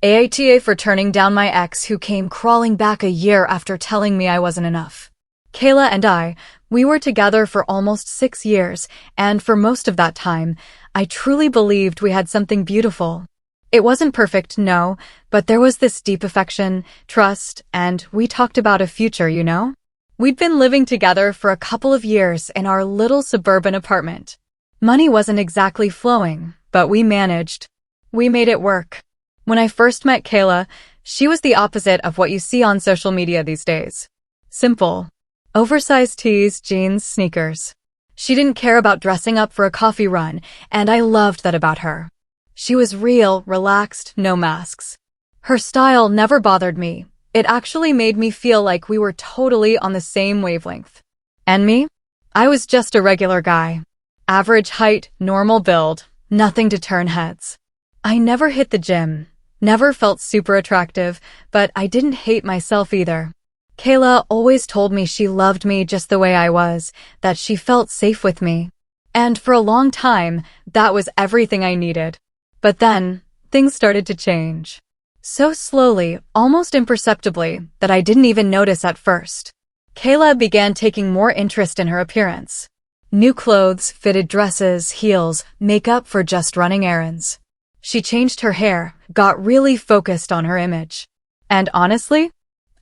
AITA for turning down my ex who came crawling back a year after telling me I wasn't enough. Kayla and we were together for almost 6 years, and for most of that time, I truly believed we had something beautiful. It wasn't perfect, no, but there was this deep affection, trust, and we talked about a future, you know? We'd been living together for a couple of years in our little suburban apartment. Money wasn't exactly flowing, but we managed. We made it work. When I first met Kayla, she was the opposite of what you see on social media these days. Simple. Oversized tees, jeans, sneakers. She didn't care about dressing up for a coffee run, and I loved that about her. She was real, relaxed, no masks. Her style never bothered me. It actually made me feel like we were totally on the same wavelength. And me? I was just a regular guy. Average height, normal build, nothing to turn heads. I never hit the gym, never felt super attractive, but I didn't hate myself either. Kayla always told me she loved me just the way I was, that she felt safe with me. And for a long time, that was everything I needed. But then, things started to change. So slowly, almost imperceptibly, that I didn't even notice at first. Kayla began taking more interest in her appearance. New clothes, fitted dresses, heels, makeup for just running errands. She changed her hair, got really focused on her image. And honestly,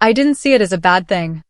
I didn't see it as a bad thing.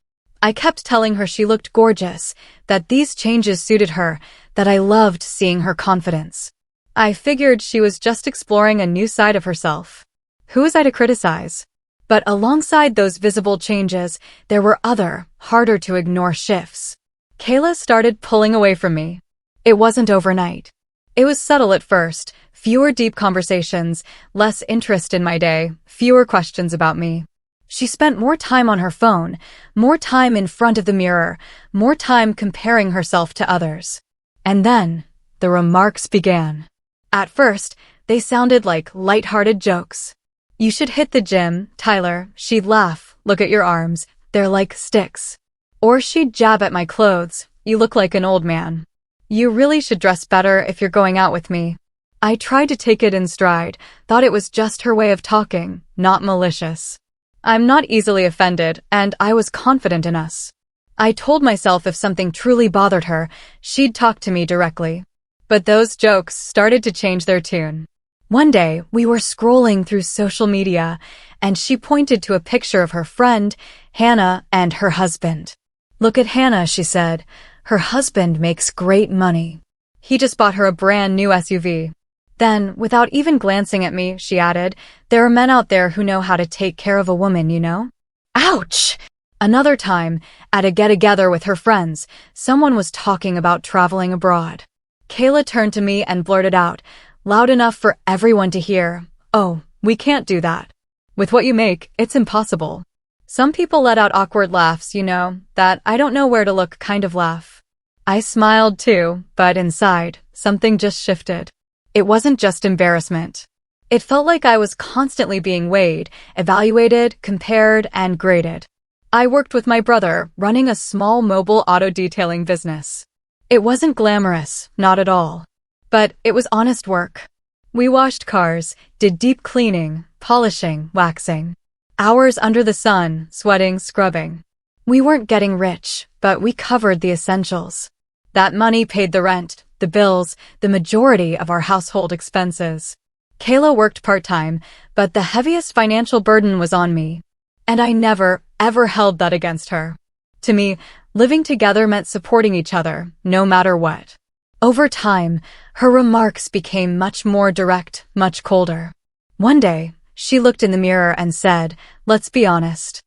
I kept telling her she looked gorgeous, that these changes suited her, that I loved seeing her confidence. I figured she was just exploring a new side of herself. Who was I to criticize? But alongside those visible changes, there were other, harder to ignore shifts. Kayla started pulling away from me. It wasn't overnight. It was subtle at first, fewer deep conversations, less interest in my day, fewer questions about me. She spent more time on her phone, more time in front of the mirror, more time comparing herself to others. And then, the remarks began. At first, they sounded like light-hearted jokes. You should hit the gym, Tyler. She'd laugh. Look at your arms. They're like sticks. Or she'd jab at my clothes. You look like an old man. You really should dress better if you're going out with me. I tried to take it in stride, thought it was just her way of talking, not malicious. I'm not easily offended, and I was confident in us. I told myself if something truly bothered her, she'd talk to me directly. But those jokes started to change their tune. One day, we were scrolling through social media, and she pointed to a picture of her friend, Hannah, and her husband. Look at Hannah, she said. Her husband makes great money. He just bought her a brand new SUV. Then, without even glancing at me, she added, there are men out there who know how to take care of a woman, you know? Ouch! Another time, at a get-together with her friends, someone was talking about traveling abroad. Kayla turned to me and blurted out, loud enough for everyone to hear, oh, we can't do that. With what you make, it's impossible. Some people let out awkward laughs, you know, that I don't know where to look kind of laugh. I smiled too, but inside, something just shifted. It wasn't just embarrassment. It felt like I was constantly being weighed, evaluated, compared, and graded. I worked with my brother, running a small mobile auto detailing business. It wasn't glamorous, not at all. But it was honest work. We washed cars, did deep cleaning, polishing, waxing. Hours under the sun, sweating, scrubbing. We weren't getting rich, but we covered the essentials. That money paid the rent, the bills, the majority of our household expenses. Kayla worked part-time, but the heaviest financial burden was on me. And I never, ever held that against her. To me, living together meant supporting each other, no matter what. Over time, her remarks became much more direct, much colder. One day, she looked in the mirror and said, let's be honest.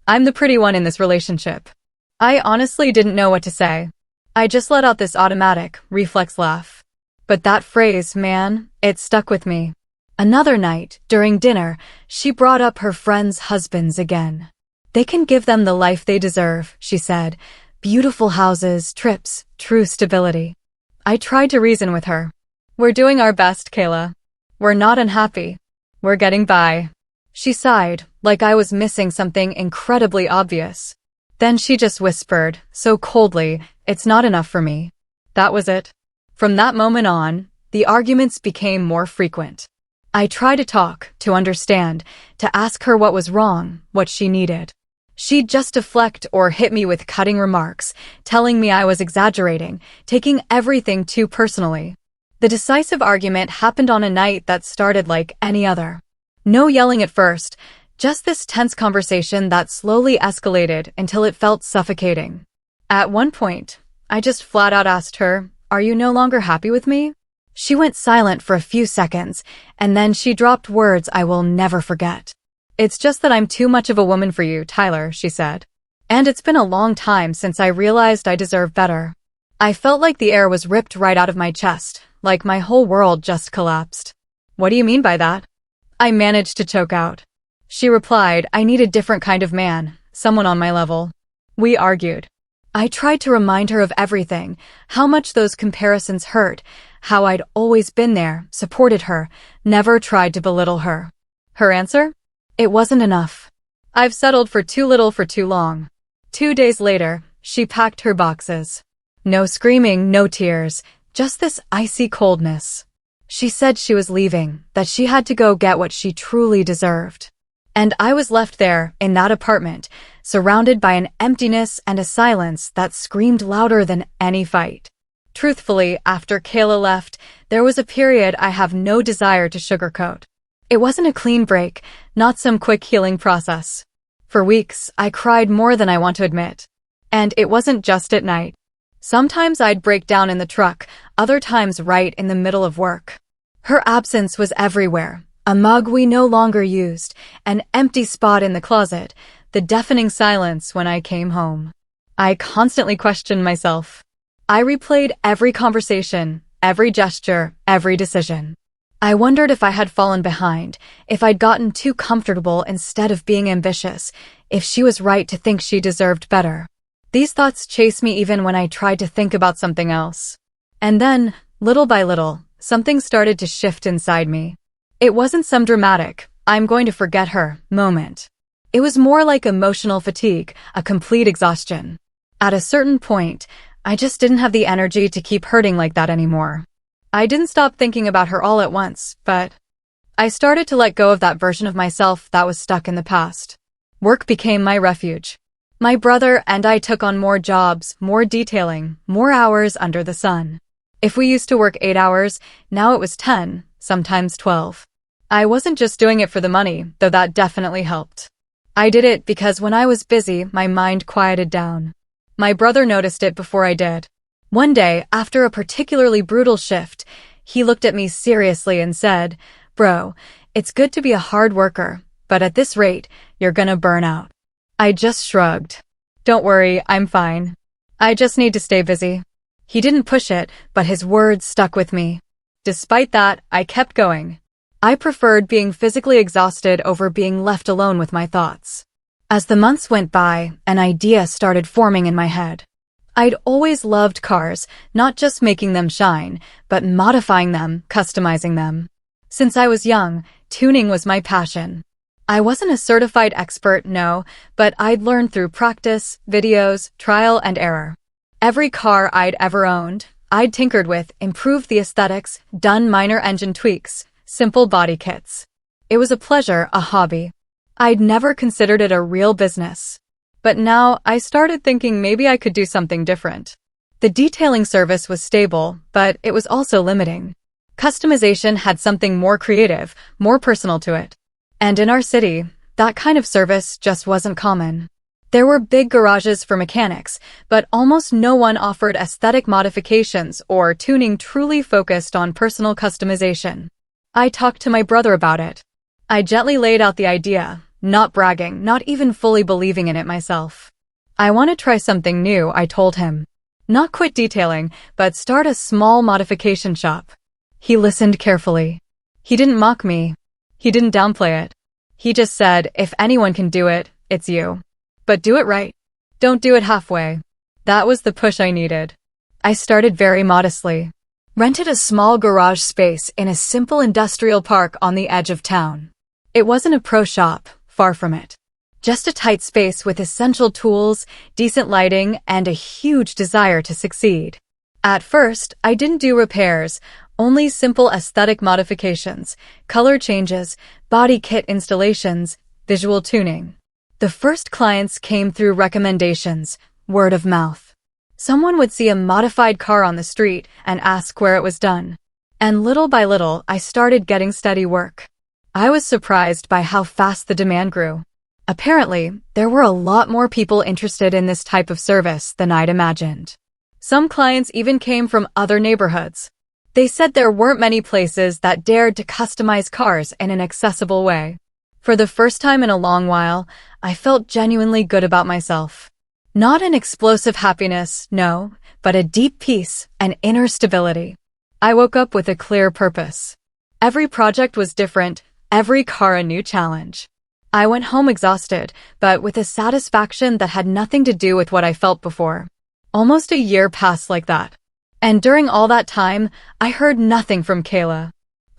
I'm the pretty one in this relationship. I honestly didn't know what to say. I just let out this automatic, reflex laugh. But that phrase, man, it stuck with me. Another night, during dinner, she brought up her friends' husbands again. They can give them the life they deserve, she said. Beautiful houses, trips, true stability. I tried to reason with her. We're doing our best, Kayla. We're not unhappy. We're getting by. She sighed, like I was missing something incredibly obvious. Then she just whispered, so coldly, it's not enough for me. That was it. From that moment on, the arguments became more frequent. I tried to talk, to understand, to ask her what was wrong, what she needed. She'd just deflect or hit me with cutting remarks, telling me I was exaggerating, taking everything too personally. The decisive argument happened on a night that started like any other. No yelling at first, just this tense conversation that slowly escalated until it felt suffocating. At one point, I just flat out asked her, "Are you no longer happy with me?" She went silent for a few seconds, and then she dropped words I will never forget. "It's just that I'm too much of a woman for you, Tyler," she said. And it's been a long time since I realized I deserve better. I felt like the air was ripped right out of my chest, like my whole world just collapsed. "What do you mean by that?" I managed to choke out. She replied, "I need a different kind of man, someone on my level." We argued. I tried to remind her of everything, how much those comparisons hurt, how I'd always been there, supported her, never tried to belittle her. Her answer? It wasn't enough. "I've settled for too little for too long." 2 days later, she packed her boxes. No screaming, no tears, just this icy coldness. She said she was leaving, that she had to go get what she truly deserved. And I was left there, in that apartment, surrounded by an emptiness and a silence that screamed louder than any fight. Truthfully, after Kayla left, there was a period I have no desire to sugarcoat. It wasn't a clean break, not some quick healing process. For weeks, I cried more than I want to admit. And it wasn't just at night. Sometimes I'd break down in the truck, other times right in the middle of work. Her absence was everywhere. A mug we no longer used, an empty spot in the closet, the deafening silence when I came home. I constantly questioned myself. I replayed every conversation, every gesture, every decision. I wondered if I had fallen behind, if I'd gotten too comfortable instead of being ambitious, if she was right to think she deserved better. These thoughts chased me even when I tried to think about something else. And then, little by little, something started to shift inside me. It wasn't some dramatic, "I'm going to forget her" moment. It was more like emotional fatigue, a complete exhaustion. At a certain point, I just didn't have the energy to keep hurting like that anymore. I didn't stop thinking about her all at once, but I started to let go of that version of myself that was stuck in the past. Work became my refuge. My brother and I took on more jobs, more detailing, more hours under the sun. If we used to work 8 hours, now it was 10, sometimes 12. I wasn't just doing it for the money, though that definitely helped. I did it because when I was busy, my mind quieted down. My brother noticed it before I did. One day, after a particularly brutal shift, he looked at me seriously and said, "Bro, it's good to be a hard worker, but at this rate, you're gonna burn out." I just shrugged. "Don't worry, I'm fine. I just need to stay busy." He didn't push it, but his words stuck with me. Despite that, I kept going. I preferred being physically exhausted over being left alone with my thoughts. As the months went by, an idea started forming in my head. I'd always loved cars, not just making them shine, but modifying them, customizing them. Since I was young, tuning was my passion. I wasn't a certified expert, no, but I'd learned through practice, videos, trial and error. Every car I'd ever owned, I'd tinkered with, improved the aesthetics, done minor engine tweaks, simple body kits. It was a pleasure, a hobby. I'd never considered it a real business. But now I started thinking maybe I could do something different. The detailing service was stable, but it was also limiting. Customization had something more creative, more personal to it. And in our city, that kind of service just wasn't common. There were big garages for mechanics, but almost no one offered aesthetic modifications or tuning truly focused on personal customization. I talked to my brother about it. I gently laid out the idea, not bragging, not even fully believing in it myself. "I want to try something new," I told him. "Not quit detailing, but start a small modification shop." He listened carefully. He didn't mock me. He didn't downplay it. He just said, "If anyone can do it, it's you. But do it right. Don't do it halfway." That was the push I needed. I started very modestly. Rented a small garage space in a simple industrial park on the edge of town. It wasn't a pro shop, far from it. Just a tight space with essential tools, decent lighting, and a huge desire to succeed. At first, I didn't do repairs, Only simple aesthetic modifications, color changes, body kit installations, visual tuning. The first clients came through recommendations, word of mouth. Someone would see a modified car on the street and ask where it was done. And little by little, I started getting steady work. I was surprised by how fast the demand grew. Apparently, there were a lot more people interested in this type of service than I'd imagined. Some clients even came from other neighborhoods. They said there weren't many places that dared to customize cars in an accessible way. For the first time in a long while, I felt genuinely good about myself. Not an explosive happiness, no, but a deep peace and inner stability. I woke up with a clear purpose. Every project was different, every car a new challenge. I went home exhausted, but with a satisfaction that had nothing to do with what I felt before. Almost a year passed like that. And during all that time, I heard nothing from Kayla.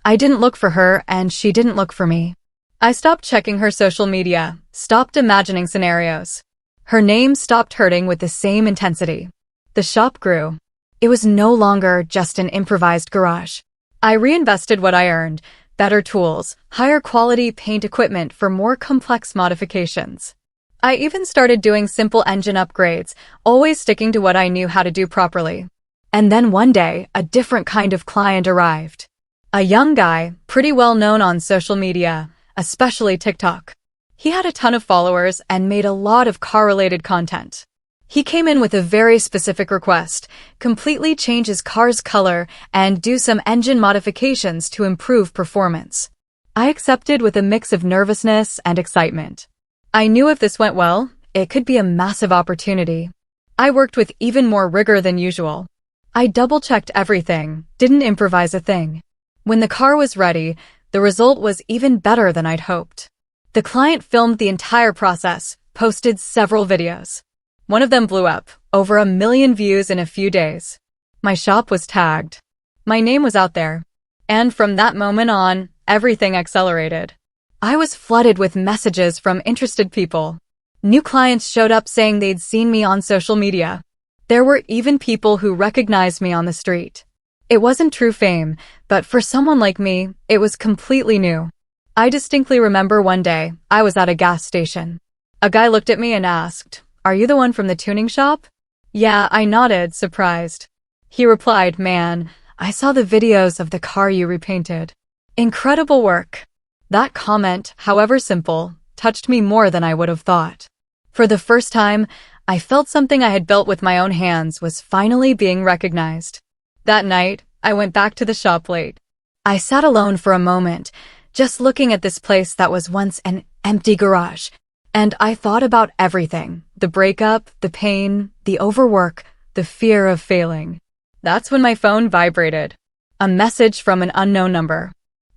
I didn't look for her, and she didn't look for me. I stopped checking her social media, stopped imagining scenarios. Her name stopped hurting with the same intensity. The shop grew. It was no longer just an improvised garage. I reinvested what I earned, better tools, higher quality paint equipment for more complex modifications. I even started doing simple engine upgrades, always sticking to what I knew how to do properly. And then one day, a different kind of client arrived. A young guy, pretty well known on social media, especially TikTok. He had a ton of followers and made a lot of car-related content. He came in with a very specific request, completely change his car's color and do some engine modifications to improve performance. I accepted with a mix of nervousness and excitement. I knew if this went well, it could be a massive opportunity. I worked with even more rigor than usual. I double-checked everything, didn't improvise a thing. When the car was ready, the result was even better than I'd hoped. The client filmed the entire process, posted several videos. One of them blew up, over 1 million views in a few days. My shop was tagged. My name was out there. And from that moment on, everything accelerated. I was flooded with messages from interested people. New clients showed up saying they'd seen me on social media. There were even people who recognized me on the street. It wasn't true fame, but for someone like me, it was completely new. I distinctly remember one day, I was at a gas station. A guy looked at me and asked, "Are you the one from the tuning shop?" Yeah, I nodded, surprised. He replied, "Man, I saw the videos of the car you repainted. Incredible work." That comment, however simple, touched me more than I would have thought. For the first time, I felt something I had built with my own hands was finally being recognized. That night, I went back to the shop late. I sat alone for a moment, just looking at this place that was once an empty garage. And I thought about everything, the breakup, the pain, the overwork, the fear of failing. That's when my phone vibrated. A message from an unknown number.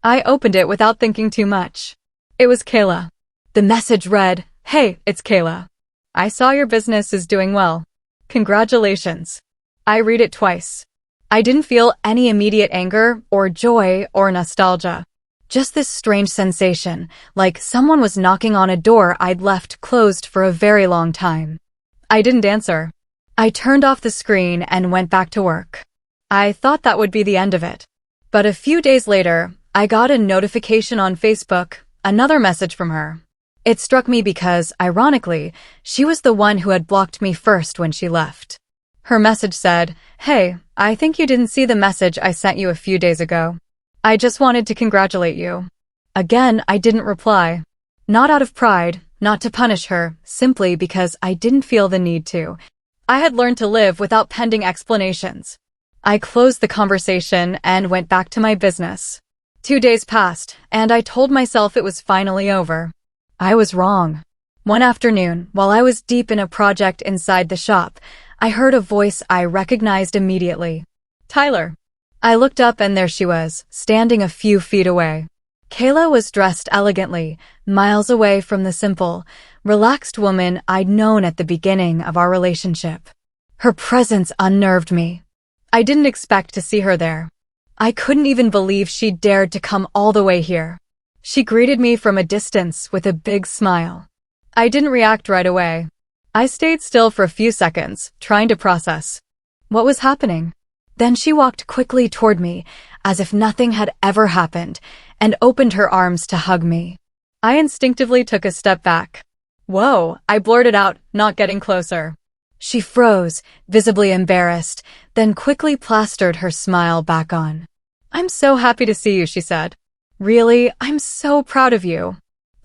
I opened it without thinking too much. It was Kayla. The message read, "Hey, it's Kayla. I saw your business is doing well. Congratulations." I read it twice. I didn't feel any immediate anger or joy or nostalgia. Just this strange sensation, like someone was knocking on a door I'd left closed for a very long time. I didn't answer. I turned off the screen and went back to work. I thought that would be the end of it. But a few days later, I got a notification on Facebook, another message from her. It struck me because, ironically, she was the one who had blocked me first when she left. Her message said, "Hey, I think you didn't see the message I sent you a few days ago. I just wanted to congratulate you." Again, I didn't reply. Not out of pride, not to punish her, simply because I didn't feel the need to. I had learned to live without pending explanations. I closed the conversation and went back to my business. 2 days passed, and I told myself it was finally over. I was wrong. One afternoon, while I was deep in a project inside the shop, I heard a voice I recognized immediately. "Tyler." I looked up and there she was, standing a few feet away. Kayla was dressed elegantly, miles away from the simple, relaxed woman I'd known at the beginning of our relationship. Her presence unnerved me. I didn't expect to see her there. I couldn't even believe she'd dared to come all the way here. She greeted me from a distance with a big smile. I didn't react right away. I stayed still for a few seconds, trying to process. What was happening? Then she walked quickly toward me, as if nothing had ever happened, and opened her arms to hug me. I instinctively took a step back. "Whoa," I blurted out, not getting closer. She froze, visibly embarrassed, then quickly plastered her smile back on. "I'm so happy to see you," she said. "Really, I'm so proud of you."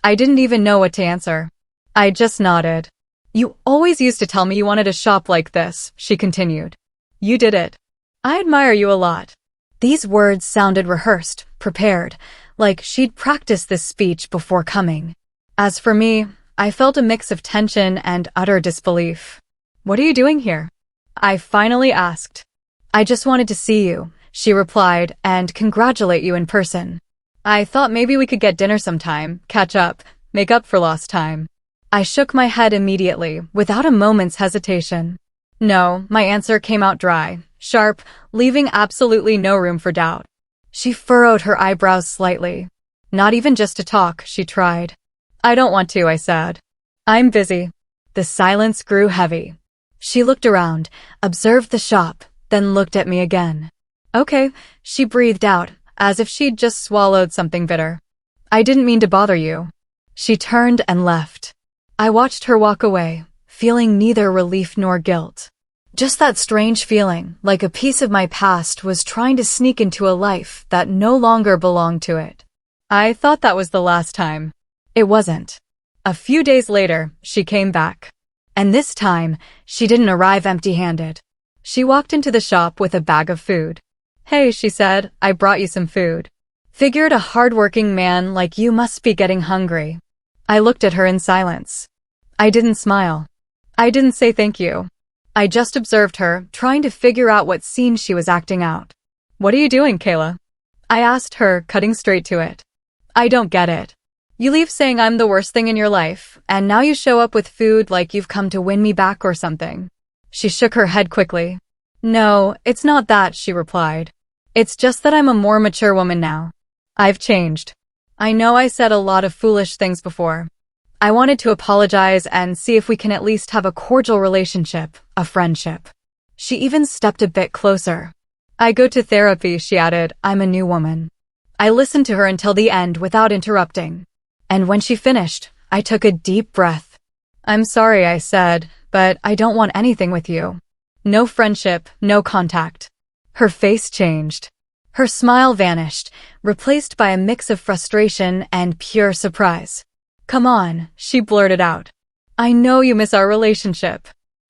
I didn't even know what to answer. I just nodded. "You always used to tell me you wanted to shop like this," she continued. "You did it. I admire you a lot." These words sounded rehearsed, prepared, like she'd practiced this speech before coming. As for me, I felt a mix of tension and utter disbelief. "What are you doing here?" I finally asked. "I just wanted to see you," she replied, "and congratulate you in person. I thought maybe we could get dinner sometime, catch up, make up for lost time." I shook my head immediately, without a moment's hesitation. "No," my answer came out dry, sharp, leaving absolutely no room for doubt. She furrowed her eyebrows slightly. "Not even just to talk," she tried. "I don't want to," I said. "I'm busy." The silence grew heavy. She looked around, observed the shop, then looked at me again. "Okay," she breathed out, as if she'd just swallowed something bitter. "I didn't mean to bother you." She turned and left. I watched her walk away, feeling neither relief nor guilt. Just that strange feeling, like a piece of my past was trying to sneak into a life that no longer belonged to it. I thought that was the last time. It wasn't. A few days later, she came back. And this time, she didn't arrive empty-handed. She walked into the shop with a bag of food. "Hey," she said, "I brought you some food." Figured a hard-working man like you must be getting hungry. I looked at her in silence. I didn't smile. I didn't say thank you. I just observed her, trying to figure out what scene she was acting out. "What are you doing, Kayla?" I asked her, cutting straight to it. "I don't get it. You leave saying I'm the worst thing in your life, and now you show up with food like you've come to win me back or something." She shook her head quickly. "No, it's not that," she replied. "It's just that I'm a more mature woman now. I've changed. I know I said a lot of foolish things before. I wanted to apologize and see if we can at least have a cordial relationship, a friendship." She even stepped a bit closer. "I go to therapy," she added. "I'm a new woman." I listened to her until the end without interrupting. And when she finished, I took a deep breath. "I'm sorry," I said, "but I don't want anything with you. No friendship, no contact." Her face changed. Her smile vanished, replaced by a mix of frustration and pure surprise. "Come on," she blurted out. "I know you miss our relationship."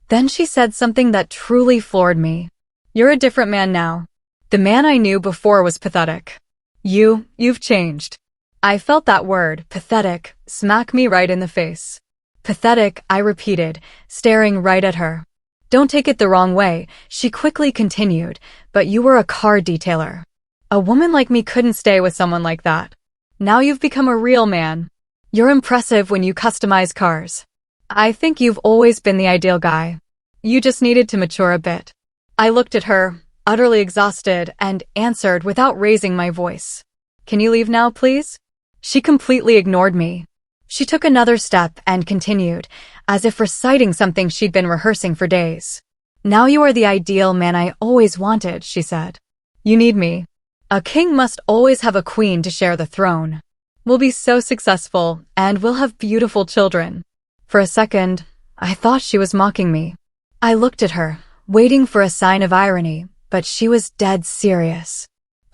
Then she said something that truly floored me. "You're a different man now. The man I knew before was pathetic. You've changed." I felt that word, pathetic, smack me right in the face. "Pathetic," I repeated, staring right at her. "Don't take it the wrong way," she quickly continued, "but you were a car detailer. A woman like me couldn't stay with someone like that. Now you've become a real man. You're impressive when you customize cars. I think you've always been the ideal guy. You just needed to mature a bit." I looked at her, utterly exhausted, and answered without raising my voice. "Can you leave now, please?" She completely ignored me. She took another step and continued, as if reciting something she'd been rehearsing for days. "Now you are the ideal man I always wanted," she said. "You need me. A king must always have a queen to share the throne. We'll be so successful, and we'll have beautiful children." For a second, I thought she was mocking me. I looked at her, waiting for a sign of irony, but she was dead serious.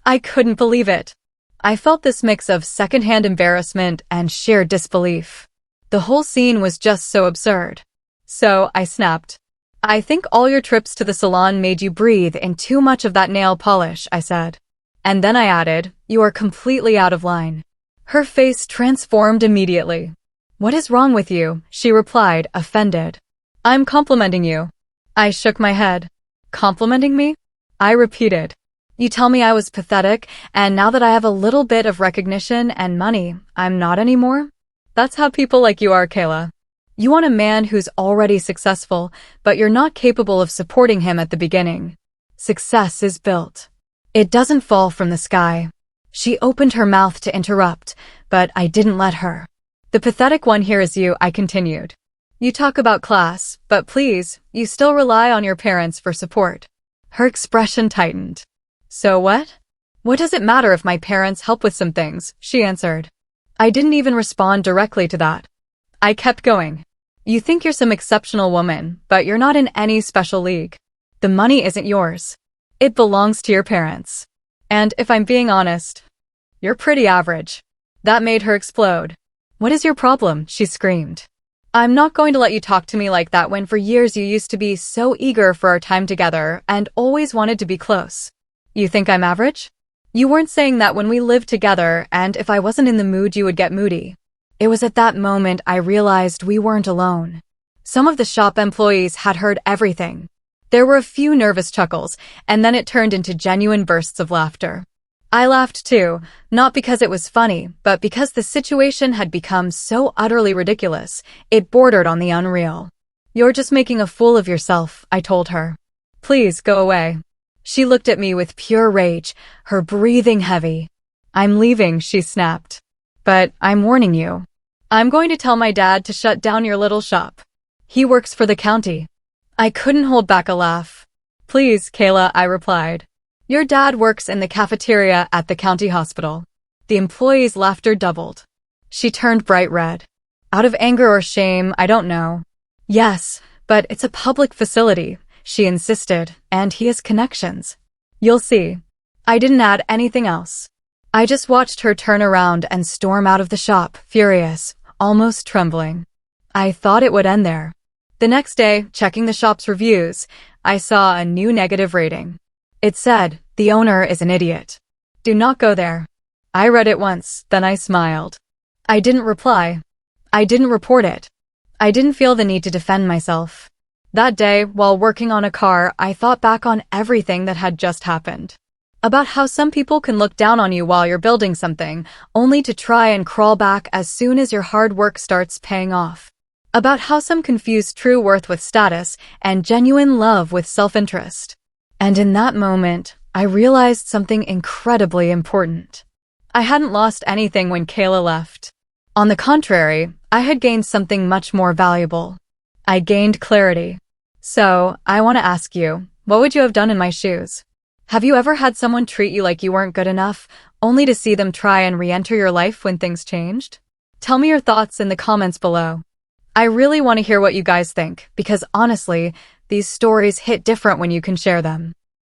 I couldn't believe it. I felt this mix of secondhand embarrassment and sheer disbelief. The whole scene was just so absurd. So, I snapped. "I think all your trips to the salon made you breathe in too much of that nail polish," I said. And then I added, "You are completely out of line." Her face transformed immediately. "What is wrong with you?" she replied, offended. "I'm complimenting you." I shook my head. "Complimenting me?" I repeated. "You tell me I was pathetic, and now that I have a little bit of recognition and money, I'm not anymore? That's how people like you are, Kayla. You want a man who's already successful, but you're not capable of supporting him at the beginning. Success is built. It doesn't fall from the sky." She opened her mouth to interrupt, but I didn't let her. "The pathetic one here is you," I continued. "You talk about class, but please, you still rely on your parents for support." Her expression tightened. So what? What does it matter if my parents help with some things? She answered. I didn't even respond directly to that. I kept going. You think you're some exceptional woman, but you're not in any special league. The money isn't yours. It belongs to your parents. And if I'm being honest, you're pretty average. That made her explode. What is your problem? She screamed. I'm not going to let you talk to me like that when for years you used to be so eager for our time together and always wanted to be close. You think I'm average? You weren't saying that when we lived together, and if I wasn't in the mood you would get moody. It was at that moment I realized we weren't alone. Some of the shop employees had heard everything. There were a few nervous chuckles, and then it turned into genuine bursts of laughter. I laughed too, not because it was funny, but because the situation had become so utterly ridiculous, it bordered on the unreal. You're just making a fool of yourself, I told her. Please go away. She looked at me with pure rage, her breathing heavy. I'm leaving, she snapped. But I'm warning you. I'm going to tell my dad to shut down your little shop. He works for the county. I couldn't hold back a laugh. Please, Kayla, I replied. Your dad works in the cafeteria at the county hospital. The employee's laughter doubled. She turned bright red. Out of anger or shame, I don't know. Yes, but it's a public facility, she insisted, and he has connections. You'll see. I didn't add anything else. I just watched her turn around and storm out of the shop, furious, almost trembling. I thought it would end there. The next day, checking the shop's reviews, I saw a new negative rating. It said, the owner is an idiot. Do not go there. I read it once, then I smiled. I didn't reply. I didn't report it. I didn't feel the need to defend myself. That day, while working on a car, I thought back on everything that had just happened. About how some people can look down on you while you're building something, only to try and crawl back as soon as your hard work starts paying off. About how some confuse true worth with status and genuine love with self-interest. And in that moment, I realized something incredibly important. I hadn't lost anything when Kayla left. On the contrary, I had gained something much more valuable. I gained clarity. So, I want to ask you, what would you have done in my shoes? Have you ever had someone treat you like you weren't good enough, only to see them try and re-enter your life when things changed? Tell me your thoughts in the comments below. I really want to hear what you guys think, because honestly, these stories hit different when you can share them.